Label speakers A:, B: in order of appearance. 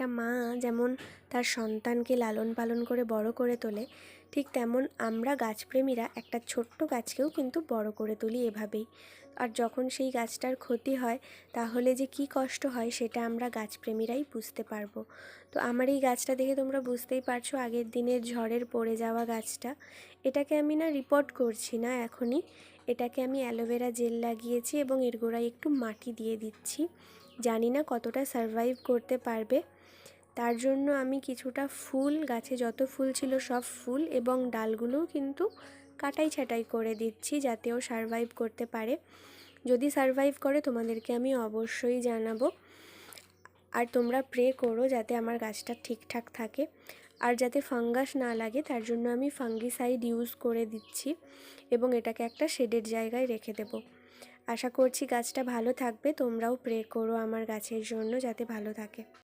A: একটা মা যেমন তার সন্তানকে লালন পালন করে বড় করে তোলে, ঠিক তেমন আমরা গাছপ্রেমীরা একটা ছোট্ট গাছকেও কিন্তু বড় করে তুলি এভাবেই। আর যখন সেই গাছটার ক্ষতি হয় তাহলে যে কী কষ্ট হয় সেটা আমরা গাছপ্রেমীরাই বুঝতে পারবো। তো আমার এই গাছটা দেখে তোমরা বুঝতেই পারছো, আগের দিনের ঝড়ের পড়ে যাওয়া গাছটা। এটাকে আমি না রিপোর্ট করছি না এখনই, এটাকে আমি অ্যালোভেরা জেল লাগিয়েছি এবং এর গোড়ায় একটু মাটি দিয়ে দিচ্ছি। জানি না কতটা সারভাইভ করতে পারবে, তার জন্য আমি কিছুটা ফুল, গাছে যত ফুল ছিল সব ফুল এবং ডালগুলোও কিন্তু কাটাই ছাঁটাই করে দিচ্ছি যাতে ও সারভাইভ করতে পারে। যদি সারভাইভ করে তোমাদেরকে আমি অবশ্যই জানাবো। আর তোমরা প্রে করো যাতে আমার গাছটা ঠিকঠাক থাকে আর যাতে ফাঙ্গাস না লাগে, তার জন্য আমি ফাঙ্গিসাইড ইউজ করে দিচ্ছি এবং এটাকে একটা শেডের জায়গায় রেখে দেব। আশা করছি গাছটা ভালো থাকবে, তোমরাও প্রে করো আমার গাছের জন্য যাতে ভালো থাকে।